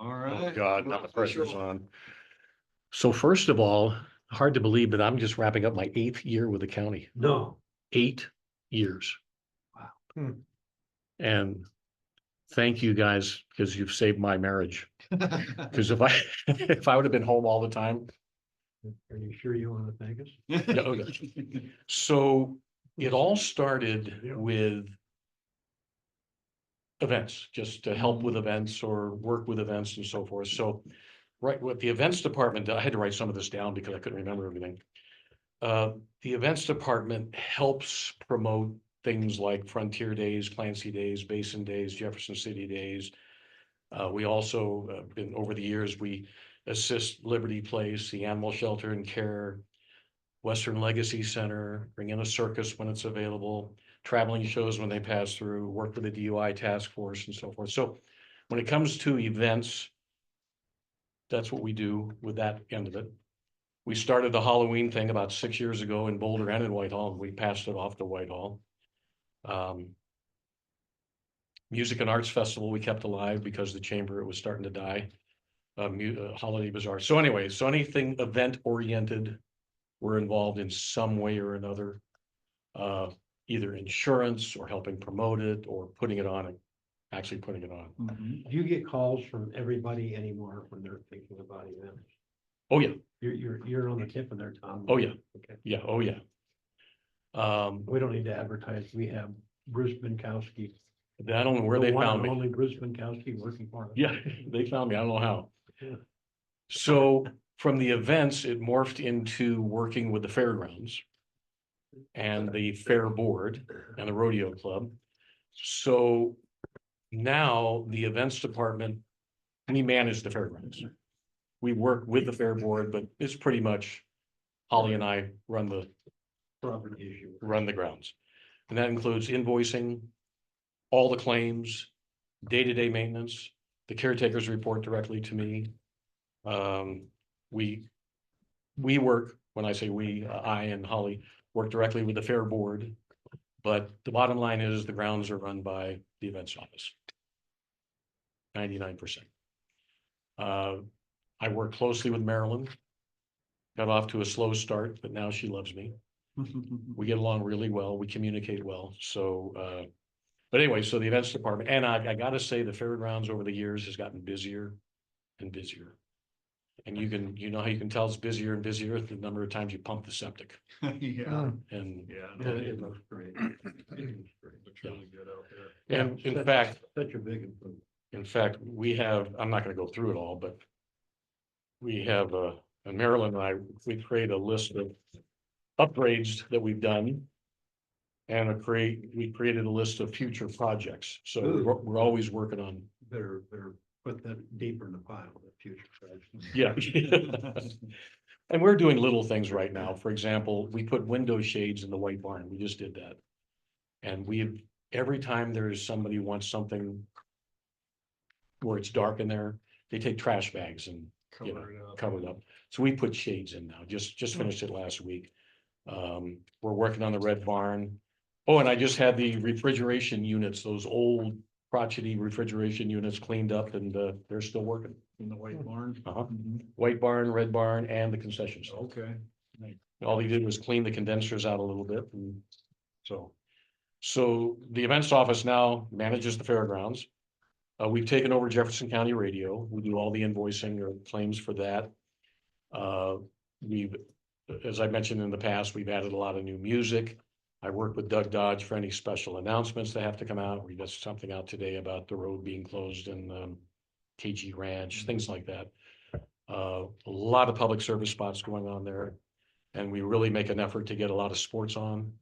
All Oh right. God, now the pressure's on. So first of all, hard to believe, but I'm just wrapping up my 8th year with the county. No. 8 years. Wow. Hmm. And thank you guys, because you've saved my marriage. Because if I would have been home all the time. Are you sure you want to thank us? Yeah, okay. So it all started with events, just to help with events or work with events and so forth. So right, what the events department, I had to write some of this down because I couldn't remember everything. The events department helps promote things like Frontier Days, Clancy Days, Basin Days, Jefferson City Days. We also, been over the years, we assist Liberty Place, the Animal Shelter and Care, Western Legacy Center, bring in a circus when it's available, traveling shows when they pass through, work with the DUI task force and so forth. So when it comes to events, that's what we do with that end of it. We started the Halloween thing about 6 years ago in Boulder and in Whitehall, and we passed it off to Whitehall. Music and Arts Festival, we kept alive because the chamber, it was starting to die. Holiday Bazaar. So anyway, so anything event oriented, we're involved in some way or another. Either insurance or helping promote it or putting it on, actually putting it on. Mhm. Do you get calls from everybody anymore when they're thinking about events? Oh, yeah. You're on the tip of their tongue. Oh, yeah. Okay. Yeah. Oh, yeah. We don't need to advertise. We have Bruce Binkowski. I don't know where they The one found and me. Only Bruce Binkowski working for us. Yeah, they found me. I don't know how. Yeah. So from the events, it morphed into working with the fairgrounds and the fair board and the rodeo club. So now the events department, we manage the fairgrounds. We work with the fair board, but it's pretty much Holly and I run the Property issue. grounds. And that includes invoicing, all the claims, day-to-day maintenance. The caretakers report directly to me. We work, when I say we, I and Holly work directly with the fair board. But the bottom line is the grounds are run by the events office. 99%. I work closely with Marilyn. Got off to a slow start, but now she loves me. We get along really well. We communicate well. So, but anyway, so the events department, and I gotta say the fairgrounds over the years has gotten busier and busier. And you know how you can tell it's busier and busier, the number of times you pump the septic. Yeah, And yeah. It looks great. It looks great. Looks really good out there. And in fact, Such a big improvement. in fact, we have, I'm not gonna go through it all, but we have, and Marilyn and I, we create a list of upgrades that we've done. And we created a list of future projects. So we're always working on, Better put that deeper in the pile, the future projects. yeah. And we're doing little things right now. For example, we put window shades in the White Barn. We just did that. And every time there's somebody who wants something where it's dark in there, they take trash bags and cover it up. So we put shades in now, just finished it last week. We're working on the Red Barn. Oh, and I just had the refrigeration units, those old crotchety refrigeration units cleaned up and they're still working. In the White Barn. Mhm. White Barn, Red Barn, and the concession stand. Okay. All they did was clean the condensers out a little bit and so the events office now manages the fairgrounds. We've taken over Jefferson County Radio. We do all the invoicing or claims for that. As I mentioned in the past, we've added a lot of new music. I work with Doug Dodge for any special announcements that have to come out. We got something out today about the road being closed in KG Ranch, things like that. A lot of public service spots going on there. And we really make an effort to get a lot of sports on.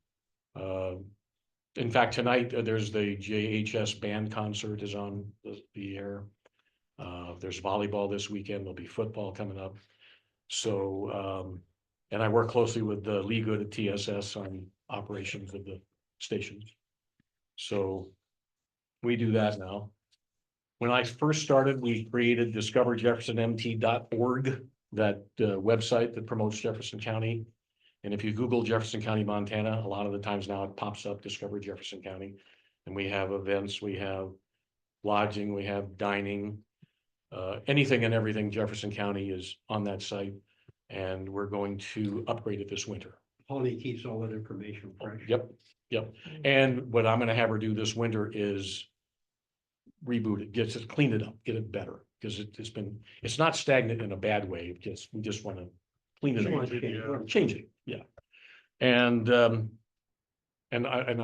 In fact, tonight, there's the JHS band concert is on the air. There's volleyball this weekend. There'll be football coming up. So, and I work closely with Lee Good at TSS on operations of the stations. So we do that now. When I first started, we created discoverjeffersonmt.org, that website that promotes Jefferson County. And if you Google Jefferson County, Montana, a lot of the times now it pops up Discover Jefferson County. And we have events, we have lodging, we have dining. anything and everything Jefferson County is on that site. And we're going to upgrade it this winter. Holly keeps all that information fresh. Yep. And what I'm gonna have her do this winter is reboot it, clean it up, get it better, because it's not stagnant in a bad way. We just want to clean it Just up. wanna Change it, yeah. And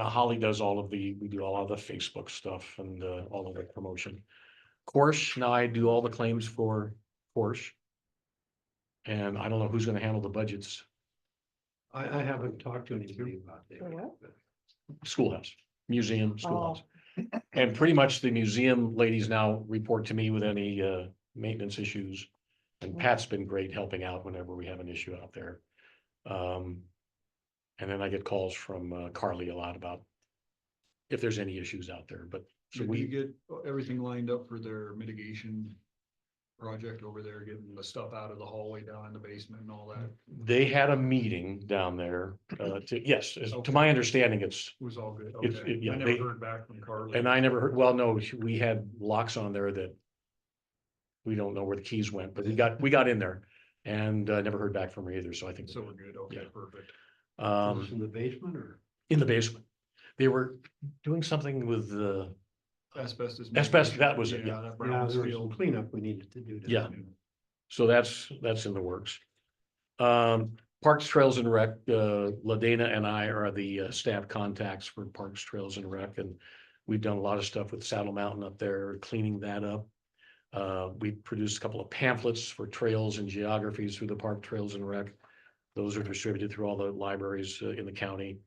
Holly does we do all of the Facebook stuff and all of the promotion. Course, now I do all the claims for Course. And I don't know who's gonna handle the budgets. I haven't talked to anybody about that. For what? Schoolhouse, museum, schoolhouse. And pretty much the museum ladies now report to me with any maintenance issues. And Pat's been great helping out whenever we have an issue out there. And then I get calls from Carly a lot about if there's any issues out there, but so Did you we, get everything lined up for their mitigation project over there, getting the stuff out of the hallway down in the basement and all that? they had a meeting down there, yes, to my understanding, It was all good. It's- Okay. yeah, I they- never heard back from Carly. and I never heard, well, no, we had locks on there that we don't know where the keys went, but we got in there and never heard back from her either, so I think. So we're good. Okay, Yeah. perfect. Is this in the basement or? In the basement. They were doing something with the, Asbestos. Asbestos, that was it, yeah. That Yeah, Browns there was some field. cleanup we needed to do. down Yeah. there. so that's in the works. Parks, Trails and Rec, LaDana and I are the staff contacts for Parks, Trails and Rec, and we've done a lot of stuff with Saddle Mountain up there, cleaning that up. We produced a couple of pamphlets for trails and geographies through the Park, Trails and Rec. Those are distributed through all the libraries in the county.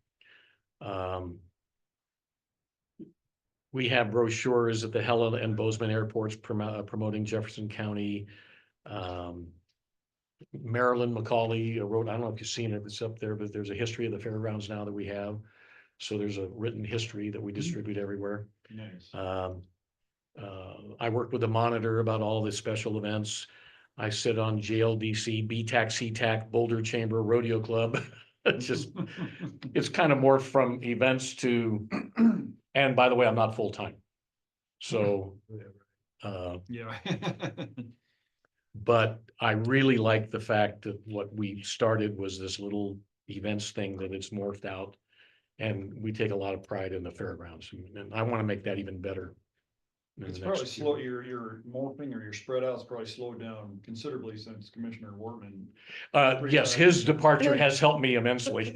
We have brochures at the Helen and Bozeman airports promoting Jefferson County. Marilyn McCauley wrote, I don't know if you've seen it, it's up there, but there's a history of the fairgrounds now that we have. So there's a written history that we distribute everywhere. Nice. I work with the Monitor about all the special events. I sit on JLDC, BTAC, CTAC, Boulder Chamber, Rodeo Club. It's kind of more from events to, and by the way, I'm not full-time. So, Yeah. but I really like the fact that what we started was this little events thing that it's morphed out. And we take a lot of pride in the fairgrounds, and I want to make that even better. in the It's next probably few slow, your morphing or your spread out's probably slowed down considerably since Commissioner Wortman. Yes, his departure has helped me immensely.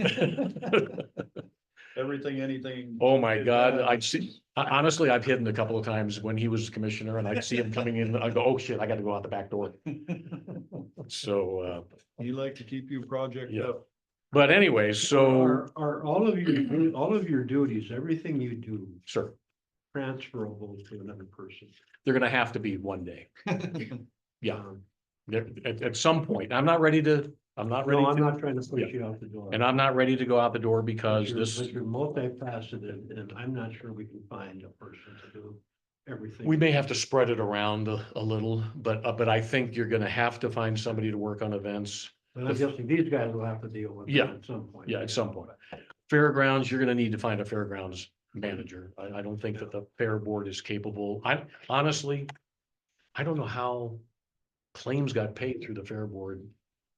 Everything, anything. Oh, my God, honestly, I've hidden a couple of times when he was commissioner and I'd see him coming in, I go, oh shit, I gotta go out the back door. So, You like to keep you project Yeah. up. but anyway, so, Are all of your duties, everything you do sure, transferable to another person? they're gonna have to be one day. Yeah, at some point. I'm not ready to, I'm not ready No, I'm to, not trying to push Yeah. you out the door. and I'm not ready to go out the door because But this, you're multifaceted, and I'm not sure we can find a person to do everything. we may have to spread it around a little, but I think you're gonna have to find somebody to work on events. But I'm guessing these guys will have to deal with it Yeah. at some point. Yeah, at some point. Fairgrounds, you're gonna need to find a fairgrounds manager. I don't think that the fair board is capable. I honestly, I don't know how claims got paid through the fair board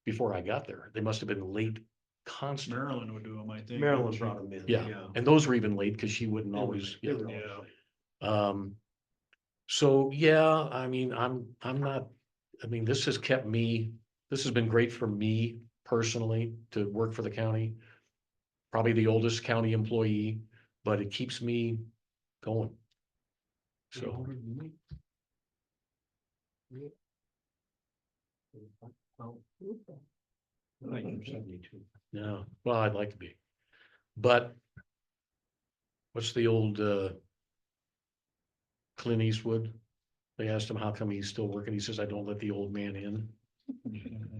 before I got there. They must have been late constantly. Maryland would do them, I think. Maryland brought them in. Yeah, and those were even late because she wouldn't They were always. late. They were Yeah. So, yeah, I mean, I'm not, I mean, this has been great for me personally to work for the county. Probably the oldest county employee, but it keeps me going. So, 1972. yeah, well, I'd like to be. But what's the old Clint Eastwood? They asked him how come he's still working. He says, I don't let the old man in.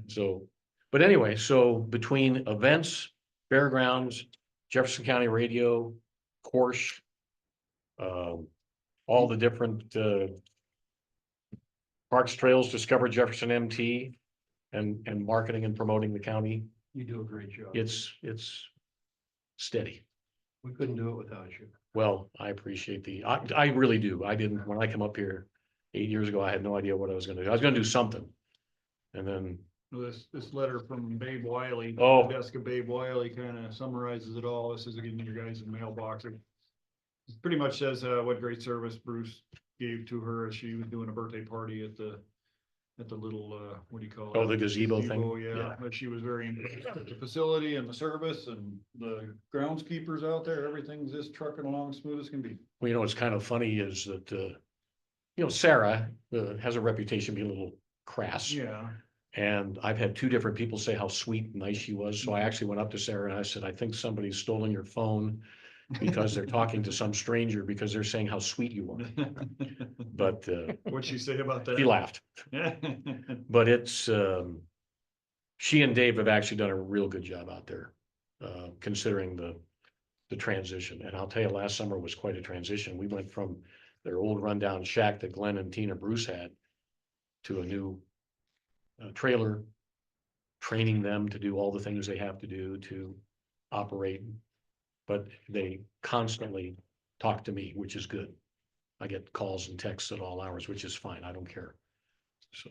So, but anyway, so between events, fairgrounds, Jefferson County Radio, course, all the different parks, trails, Discover Jefferson MT, and marketing and promoting the county, You do a great job. it's steady. We couldn't do it without you. Well, I appreciate I really do. I didn't, when I come up here, 8 years ago, I had no idea what I was gonna do. I was gonna do something. And then, This letter from Babe Wiley. Oh. The desk of Babe Wiley kind of summarizes it all. This is getting your guys' mailbox. It pretty much says, what great service Bruce gave to her as she was doing a birthday party at the little, what do you call it? oh, the gazebo thing. Yeah, but she was very impressed with the facility and the service and the groundskeepers out there. Everything's just trucking along smooth as can be. Well, you know, what's kind of funny is that, you know, Sarah, has a reputation being a little crass. Yeah. And I've had two different people say how sweet and nice she was. So I actually went up to Sarah and I said, I think somebody's stolen your phone because they're talking to some stranger because they're saying how sweet you are. But, What'd she say about that? he laughed. But it's, she and Dave have actually done a real good job out there, considering the transition. And I'll tell you, last summer was quite a transition. We went from their old rundown shack that Glenn and Tina Bruce had to a new trailer, training them to do all the things they have to do to operate. But they constantly talk to me, which is good. I get calls and texts at all hours, which is fine. I don't care. So.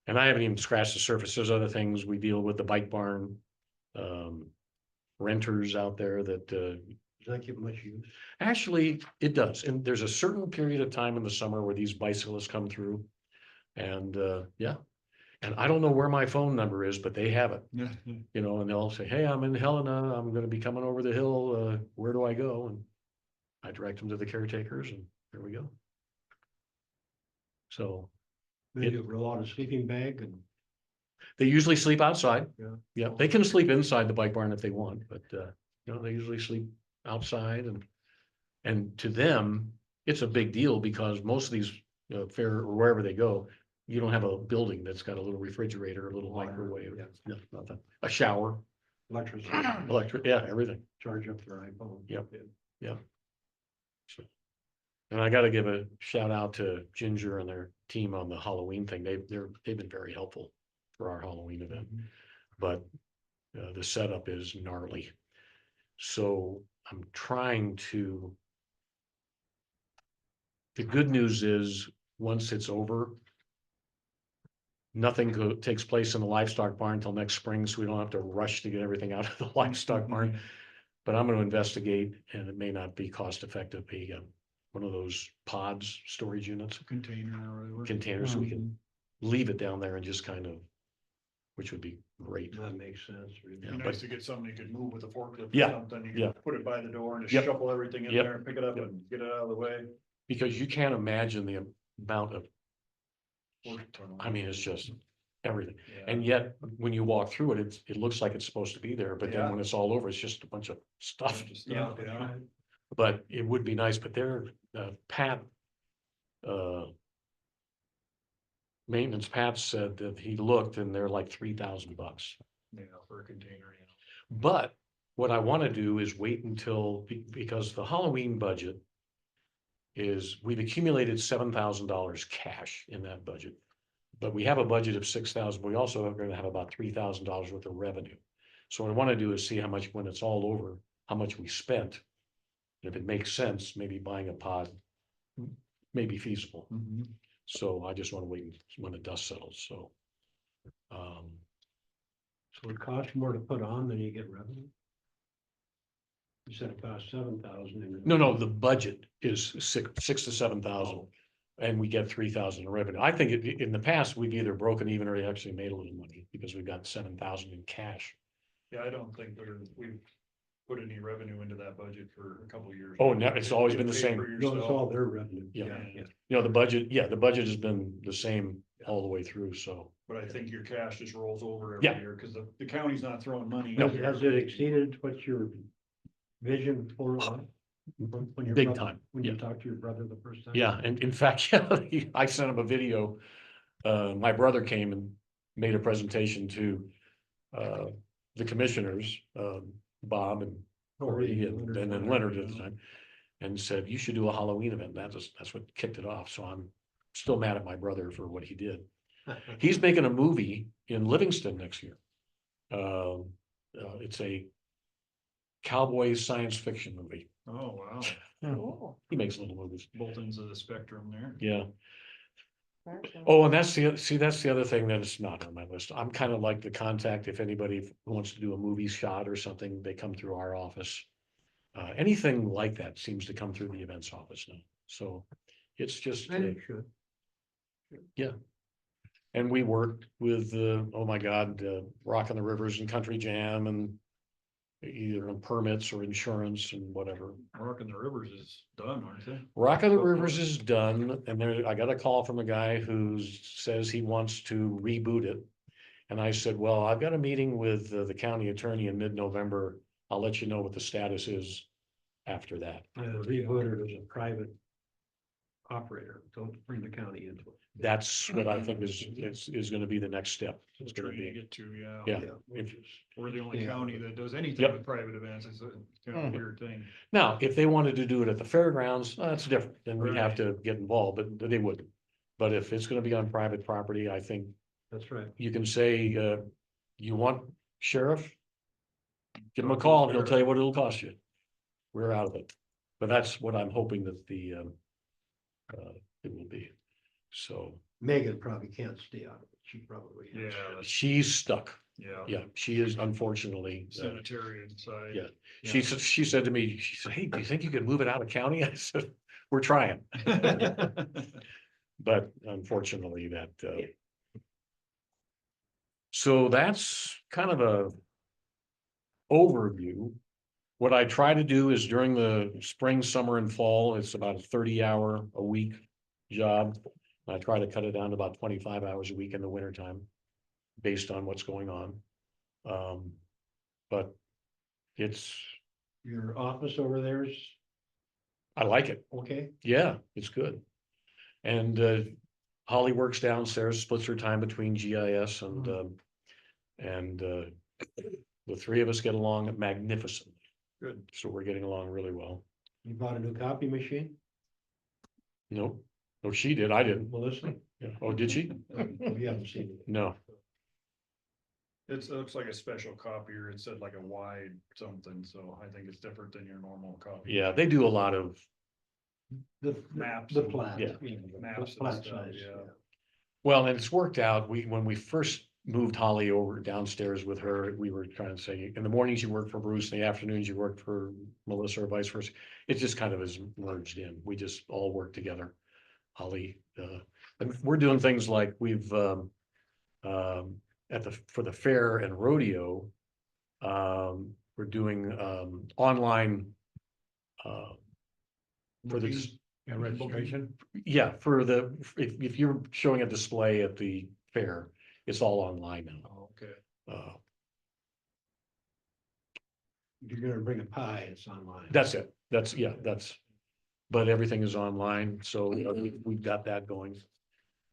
And I haven't even scratched the surface. There's other things we deal with, the bike barn, renters out there that, Does that give much use? actually it does. And there's a certain period of time in the summer where these bicyclists come through. And, yeah. And I don't know where my phone number is, but they have it, you know, and they'll say, hey, I'm in Helena. I'm gonna be coming over the hill. Where do I go? And I direct them to the caretakers and there we go. So They do a lot of sleeping bag and. they usually sleep outside. Yeah. Yeah, they can sleep inside the bike barn if they want, but, you know, they usually sleep outside and to them, it's a big deal because most of these, fair or wherever they go, you don't have a building that's got a little refrigerator, a little microwave, Yeah. no, nothing, a shower, Electricity, electric, yeah, everything. charge up their iPhone. Yep. So, and I gotta give a shout out to Ginger and their team on the Halloween thing. They've been very helpful for our Halloween event. But the setup is gnarly. So I'm trying to. The good news is, once it's over, nothing takes place in the livestock barn until next spring, so we don't have to rush to get everything out of the livestock barn. But I'm gonna investigate, and it may not be cost effective, one of those pods, storage units, Container or whatever. containers, so we can leave it down there and just kind of, which would be great. That makes sense. really. Yeah. Be but- nice to get something you could move with a forklift or Yeah, something. You yeah. can put it by the door and just Yep. shuffle everything in Yep. there and pick it up Yep. and get it out of the way. Because you can't imagine the amount of, I mean, it's just everything. And yet, when you walk through it, it looks like it's supposed to be there, but then Yeah. when it's all over, it's just a bunch of stuff. Yeah, Yeah. But it would be nice, but Pat, maintenance Pat said that he looked and they're like $3,000. Yeah, for a container, yeah. But what I want to do is wait until, because the Halloween budget is, we've accumulated $7,000 cash in that budget. But we have a budget of 6,000. We also are going to have about $3,000 worth of revenue. So what I want to do is see how much, when it's all over, how much we spent. If it makes sense, maybe buying a pod may be feasible. Mhm. So I just want to wait when the dust settles, so. So it costs more to put on than you get revenue? You said it costs 7,000. No, the budget is six to 7,000. And we get 3,000 in revenue. I think in the past, we've either broken even or actually made a little money because we've got 7,000 in cash. Yeah, I don't think we've put any revenue into that budget for a couple of years. Oh, no, it's always You been the pay same. for No, it's yourself. all their revenue. Yeah. Yeah. You know, the budget has been the same all the way through, so. But I think your cash just rolls over every Yeah. year, cause the county's not throwing money. No. in there. Has it exceeded what your vision for it was? When your Big brother- time, When yeah. you talked to your brother the first time? Yeah, and in fact, I sent him a video. My brother came and made a presentation to the commissioners, Bob and Cory and then Leonard at the time. And said, you should do a Halloween event. That's what kicked it off. So I'm still mad at my brother for what he did. He's making a movie in Livingston next year. It's a cowboy science fiction movie. Oh, wow. He makes little movies. Both ends of the spectrum there. Yeah. Oh, and that's that's the other thing that is not on my list. I'm kind of like the contact, if anybody wants to do a movie shot or something, they come through our office. Anything like that seems to come through the events office now, so it's just, I think it should. and we worked with, oh my God, Rock on the Rivers and Country Jam and either on permits or insurance and whatever. Rock in the Rivers is done, aren't they? Rock of the So far. Rivers is done, and there, I got a call from a guy who says he wants to reboot it. And I said, well, I've got a meeting with the county attorney in mid-November. I'll let you know what the status is after that. Rebooted as a private operator, don't bring the county into it. That's what I think is gonna be the next step. It's gonna Trying to be, get to, yeah. yeah. Which is, We're the only Yeah. county that does anything Yep. with private events. It's a kind of weird thing. Now, if they wanted to do it at the fairgrounds, that's different, then we'd have Right. to get involved, but they wouldn't. But if it's gonna be on private property, I think that's right. you can say, you want sheriff? Give him a call and he'll tell you what it'll cost you. We're out of it. But that's what I'm hoping that it will be. So Megan probably can't stay out of it. She probably. Yeah, that's, she's stuck. yeah. Yeah, she is unfortunately. Sanitary inside. Yeah. She said to me, she said, hey, do you think you could move it out of county? I said, we're trying. But unfortunately that, so that's kind of a overview. What I try to do is during the spring, summer and fall, it's about a 30-hour a week job. I try to cut it down to about 25 hours a week in the wintertime based on what's going on. But it's, Your office over there is I like it. okay? Yeah, it's good. And Holly works downstairs, splits her time between GIS and the three of us get along magnificently. Good. So we're getting along really well. You bought a new copy machine, Nope. No, she did. I didn't. Melissa? Yeah. Oh, did she? We haven't seen it. No. It looks like a special copier. It said like a wide something, so I think it's different than your normal copy. Yeah, they do a lot of, Maps The and- plat. Yeah. Maps and Plat stuff, size, yeah. well, and it's worked out. When we first moved Holly over downstairs with her, we were trying to say, in the mornings you work for Bruce, in the afternoons you work for Melissa or vice versa. It just kind of is merged in. We just all work together. Holly, and we're doing things like we've, for the fair and rodeo, we're doing, online, for the, registration? yeah, for the, if you're showing a display at the fair, it's all online now. Oh, okay. If you're gonna bring a pie, it's online. That's it. But everything is online, so we've got that going.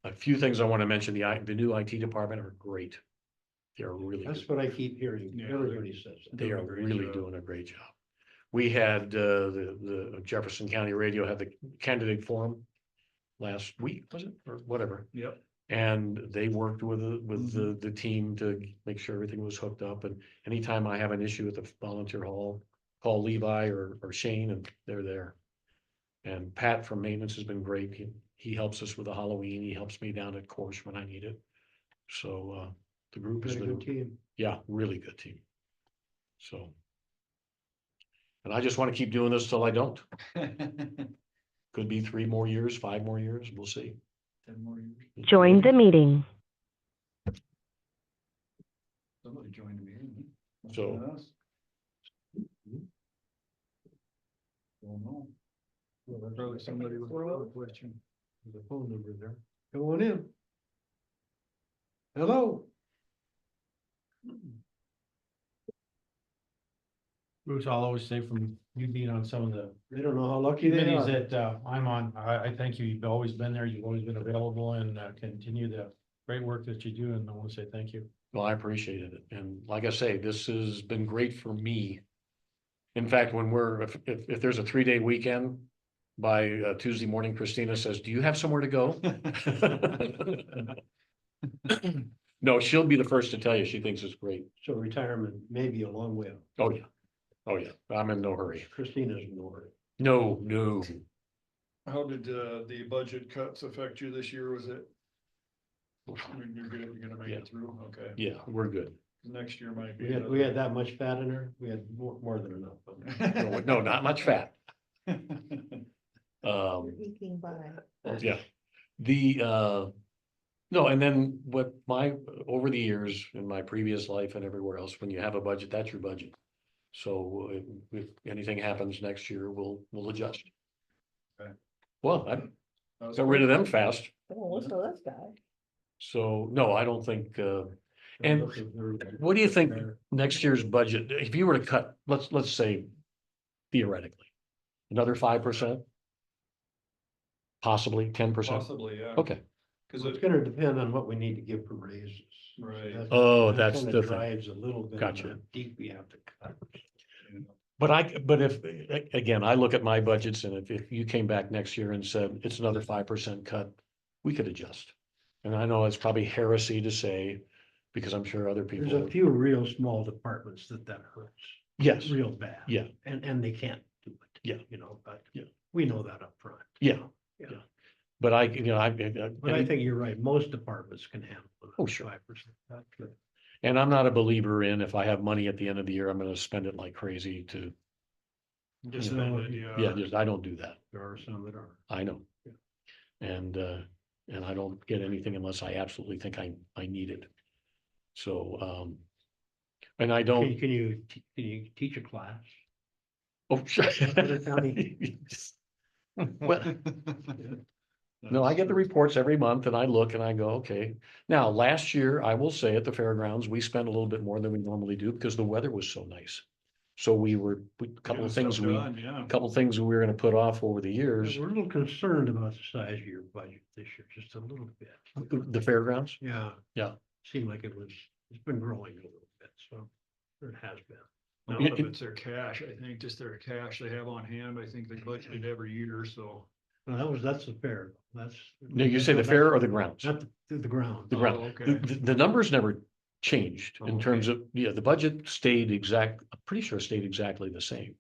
A few things I want to mention, the new IT department are great. They're really That's good. what I keep hearing. Yeah. Everybody says that. They are doing a great really job. doing a great job. We had, the Jefferson County Radio had the candidate forum last week, was it, or whatever? Yep. And they worked with the team to make sure everything was hooked up, and anytime I have an issue at the volunteer hall, call Levi or Shane and they're there. And Pat from maintenance has been great. He helps us with the Halloween. He helps me down at course when I need it. So, the group has Got a been, good team. yeah, really good team. So. And I just want to keep doing this till I don't. 10 Could be 3 more years, 5 more years, we'll see. more years. Join the meeting. Somebody joined the meeting. So- Wasn't us. Don't know. Probably somebody with a question. There's a phone number there. Come on in. Hello. Bruce, I'll always say from you being on some of the They don't know how lucky they committees are. that I'm on, I thank you. You've always been there. You've always been available and continue the great work that you do. And I want to say thank you. Well, I appreciated it. And like I say, this has been great for me. In fact, when if there's a 3-day weekend, by Tuesday morning, Christina says, do you have somewhere to go? No, she'll be the first to tell you. She thinks it's great. So retirement may be a long way off. Oh, yeah. Oh, yeah. I'm in no hurry. Christina's in no hurry. No. How did, the budget cuts affect you this year? Was it? I mean, you're good, you're gonna make Yeah. it through, okay. Yeah, we're good. Next year might be. We had that much fat in her, we had more than enough. No, not much fat. You're eking by. Yeah, no, and then what over the years in my previous life and everywhere else, when you have a budget, that's your budget. So if anything happens next year, we'll adjust. Okay. Well, I got rid of them fast, Oh, listen to this guy. so no, I don't think, and what do you think next year's budget, if you were to cut, let's say theoretically, another 5%? Possibly 10%? Possibly, yeah. Okay, Cause It's it, gonna depend on what we need to give for raises. Right. Oh, that that's kinda the thing. Drives a little bit. Gotcha. Of how deep we have to cut. but if, again, I look at my budgets and if you came back next year and said it's another 5% cut, we could adjust. And I know it's probably heresy to say, because I'm sure other There's people, a few real small departments that hurts. yes, Real bad. yeah, And they can't do it. Yeah. You know, but. Yeah. We know that up front. yeah. Yeah. Yeah. But I But I think you're right, most departments can handle it. Oh, sure. 5%. and I'm not a believer in if I have money at the end of the year, I'm gonna spend it like crazy to, just You know, spend it, yeah, just, I don't do that. There are some that are. I know. And I don't get anything unless I absolutely think I need it. So, and I don't, Can you teach a class? oh, sure. Other county? Well, no, I get the reports every month and I look and I go, okay. Now, last year, I will say at the fairgrounds, we spent a little bit more than we normally do because the weather was so nice. So a couple of things Yeah. a couple of things we were gonna put off over the years, We're a little concerned about the size of your budget this year, just a little bit. the fairgrounds. Yeah. Yeah. Seemed like it's been growing a little bit, so, or it has been. A lot of it's their cash, I think, just their cash they have on hand. I think they budgeted every year, so. No, that's the fair, that's. No, you say the fair or the grounds? Not the ground. The ground. Oh, okay. The numbers never changed Oh, in terms of, yeah, the budget stayed I'm pretty sure it stayed exactly the same.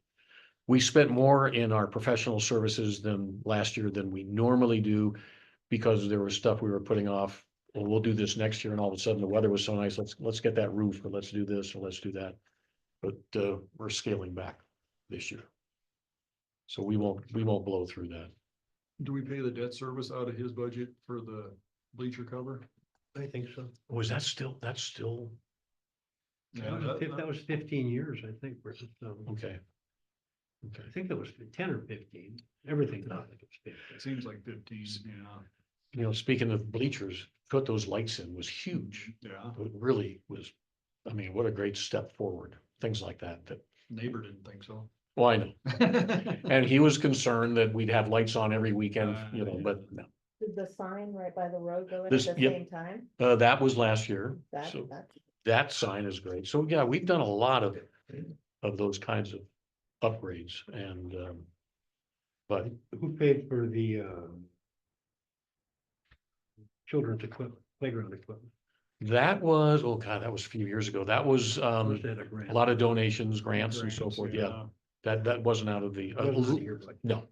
We spent more in our professional services than last year than we normally do because there was stuff we were putting off. Well, we'll do this next year and all of a sudden the weather was so nice. Let's get that roof or let's do this or let's do that. But we're scaling back this year. So we won't blow through that. Do we pay the debt service out of his budget for the bleacher cover? I think so. Was that's still, That was 15 years, I think, versus, okay. Okay. I think it was 10 or 15, everything, I think it's 15. It seems like 15, yeah. You know, speaking of bleachers, put those lights in was huge. Yeah, It really was, I mean, what a great step forward, things like that, neighbor didn't think so. well, I know. And he was concerned that we'd have lights on every weekend, you know, but no. Did the sign right by the road go in at This- the yep. same time? That was last year, That, so that's, that sign is great. So, yeah, we've done a lot of those kinds of upgrades and, but Who paid for the children's equipment, playground equipment? that was, oh God, that was a few years ago. That was, Was that a grant? a lot of donations, grants and so Grants, forth. Yeah, that wasn't out of the, Wasn't in your budget. no.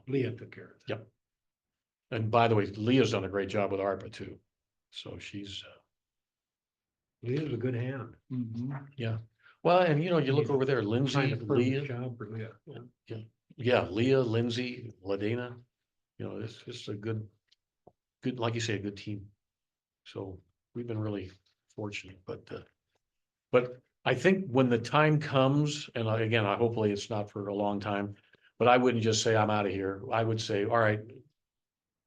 Leah took care of that. Yep. And by the way, Leah's done a great job with ARPA too. So she's, Leah's a good hand. yeah. Well, and you know, you look over there, Find Lindsay, a permanent Leah, job for Leah. Yeah. yeah, Leah, Lindsay, Ladena. You know, it's a good, like you say, a good team. So we've been really fortunate, but I think when the time comes, and again, hopefully it's not for a long time, but I wouldn't just say I'm out of here. I would say, all right,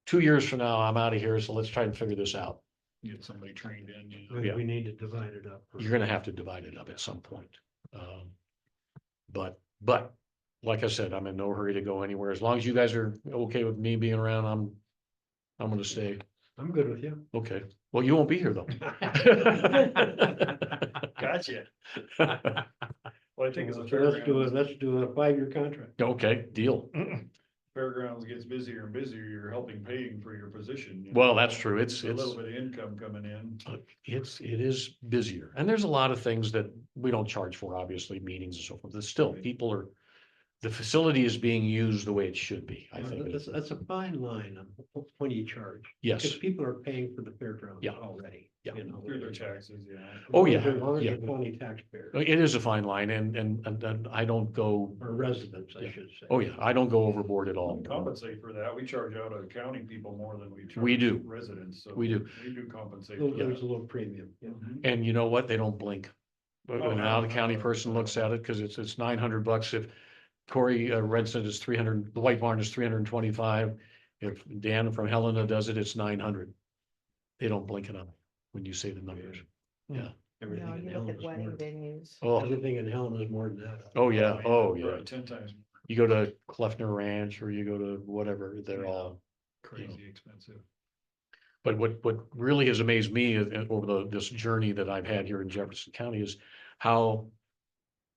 2 years from now, I'm out of here. So let's try and figure this out. Get somebody trained in, you know. Yeah. We need to divide it up. You're gonna have to divide it up at some point. But like I said, I'm in no hurry to go anywhere. As long as you guys are okay with me being around, I'm gonna stay. I'm good with you. Okay. Well, you won't be here though. Gotcha. Well, I think it's a So let's do fairgrounds. let's do a 5-year contract. Okay, deal. Fairgrounds gets busier and busier, you're helping paying for your position. you Well, know. that's true. It's A little bit of income coming in. it is busier. And there's a lot of things that we don't charge for, obviously, meetings and so forth. There's still, people are the facility is being used the way it should be, I think. That's a fine line on when you charge. Yes. Because people are paying for the fairgrounds Yeah. already. Yeah. you know. Through their taxes, yeah. Oh, yeah, As long as yeah. they're county taxpayers It is a fine line and I don't go, or residents, I Yeah. should say. oh yeah, I don't go overboard at all. We compensate for that. We charge out of county people more than we charge. We do. Residents, so. We do. We do compensate. for There's that. a little premium. Yeah. Mhm. And you know what? They don't blink. But Oh, when now no, the county no, person no. looks at it, because it's $900 if Corey rents it, it's 300, the White Barn is 325. If Dan from Helena does it, it's 900. They don't blink an eye when you say the numbers. Yeah. Everything No, in you look Helena at is wedding more. venues. Oh, Everything in Helena is more than that. oh, yeah, oh, yeah. Right, 10 times You go to Kleffner Ranch or you go to whatever, they're Yeah. all. crazy expensive. But what really has amazed me over this journey that I've had here in Jefferson County is how,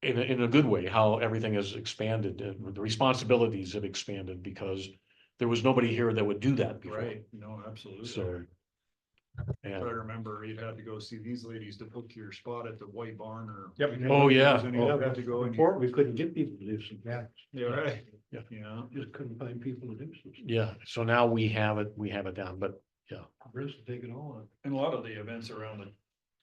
in a good way, how everything has expanded, the responsibilities have expanded because there was nobody here that would do that before. Right, no, absolutely. So. I And, remember you'd have to go see these ladies to book your spot at the White Barn or. Yep. Oh, yeah. And you have to go and. Before, we couldn't get people to do some Yeah. things. Yeah, right. Yeah. Yeah. Just couldn't find people to do some. stuff. yeah, so now we have it down, but Bruce will take it all on. And a lot of the events around the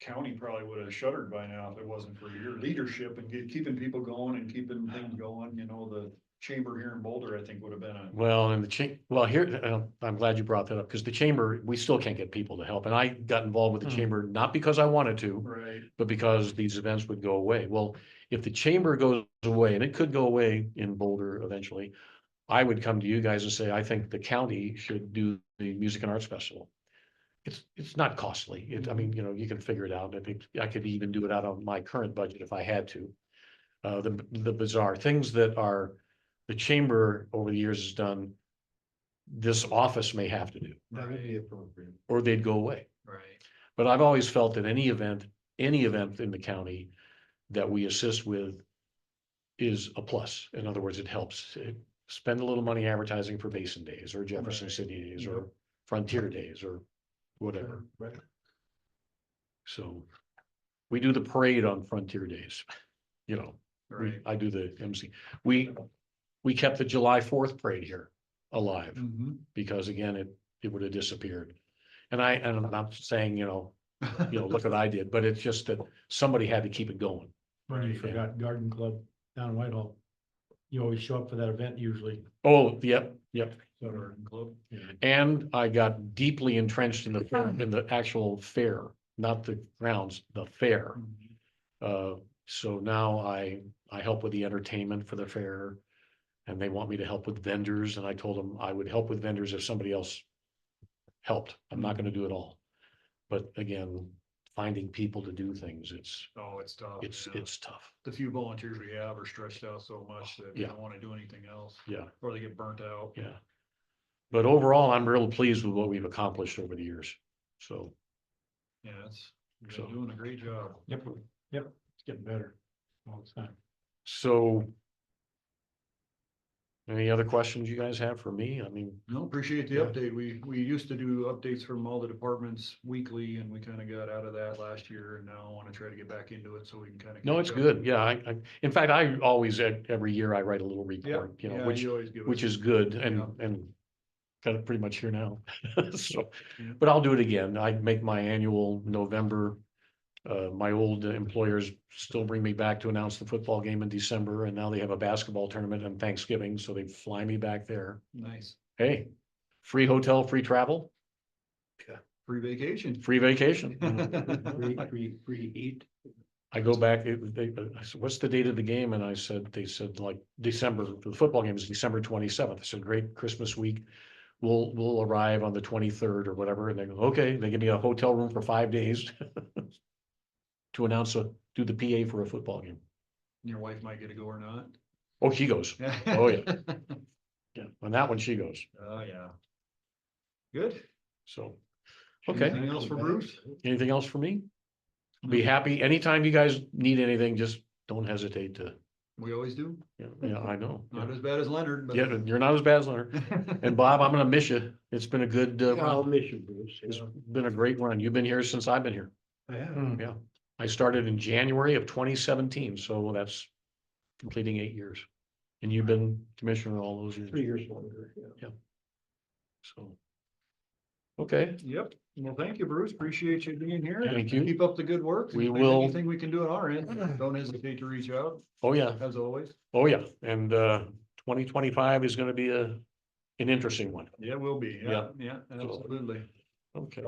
county probably would have shuttered by now if it wasn't for your leadership and keeping people going and keeping things going, you know, the chamber here in Boulder, I think would have been a. well, and here, I'm glad you brought that up because the chamber, we still can't get people to help. And I got involved with the Hmm. chamber, not because I wanted to, Right. but because these events would go away. Well, if the chamber goes away, and it could go away in Boulder eventually, I would come to you guys and say, I think the county should do the Music and Arts Festival. It's not costly. I mean, you know, you can figure it out. I think I could even do it out of my current budget if I had to. The bizarre things that are, the chamber over the years has done, this office may have to do, That would be appropriate. or they'd go away. Right. But I've always felt that any event in the county that we assist with is a plus. In other words, it helps. Spend a little money advertising for Basin Days or Jefferson Right. City Days Yep. or Frontier Days or whatever. Right. So we do the parade on Frontier Days, you know, Right. I do the MC. We kept the July 4th parade here alive Mhm. because again, it would have disappeared. And I'm not saying, look what I did, but it's just that somebody had to keep it going. When you Right. forgot Garden Club down in Whitehall. You always show up for that event usually. Oh, yep. So, Garden Club. And I got deeply entrenched in the actual fair, not the grounds, the fair. So now I help with the entertainment for the fair. And they want me to help with vendors, and I told them I would help with vendors if somebody else helped. I'm not gonna do it all. But again, finding people to do things, Oh, it's tough. yeah. it's tough. The few volunteers we have are stretched out so much that they Yeah. don't want to do anything else, Yeah, or they get burnt out. yeah. But overall, I'm real pleased with what we've accomplished over the years. So, Yeah, you're So- doing a great job. yep, it's getting better all the time. so. Any other questions you guys have for me? I mean, No, appreciate the Yeah. update. We used to do updates from all the departments weekly and we kind of got out of that last year and now I want to try to get back into it so we can kind of. no, it's good. Yeah, in fact, I always, every year I write a little Yeah, report, yeah, which you always give which us- is good Yeah. and got it pretty much here now. So, Yeah. but I'll do it again. I make my annual November. My old employers still bring me back to announce the football game in December, and now they have a basketball tournament on Thanksgiving, so they fly me back there. Nice. Hey, free hotel, free travel, Free vacation. free vacation. Free eat. I go back, I said, what's the date of the game? And they said like December, the football game is December 27th. I said, great, Christmas week. We'll arrive on the 23rd or whatever. And they go, okay, they give me a hotel room for 5 days to do the PA for a football game. Your wife might get to go or not. Oh, she goes. Oh, yeah. Yeah, on that one, she goes. Oh, yeah. Good. So, okay. Anything else for Bruce? Anything else for me? Be happy. Anytime you guys need anything, just don't hesitate to, We always do. yeah, I know. Not as bad as Leonard, but. Yeah, you're not as bad as Leonard. And Bob, I'm gonna miss you. It's been a good I'll run. miss you, Bruce. It's been a great run. You've been here since I've been here. I have. Hmm. Yeah. I started in January of 2017, so that's completing 8 years. And you've been commissioner all those years, 3 years longer, yeah. so. Okay, Yep. Well, thank you, Bruce. Appreciate you being here. Thank you. Keep up the good work. We If there's will. Anything we can do on our end, don't hesitate to reach out, oh yeah, as always. oh yeah, and 2025 is gonna be an interesting one. Yeah, will be. Yeah, yeah, absolutely. Okay,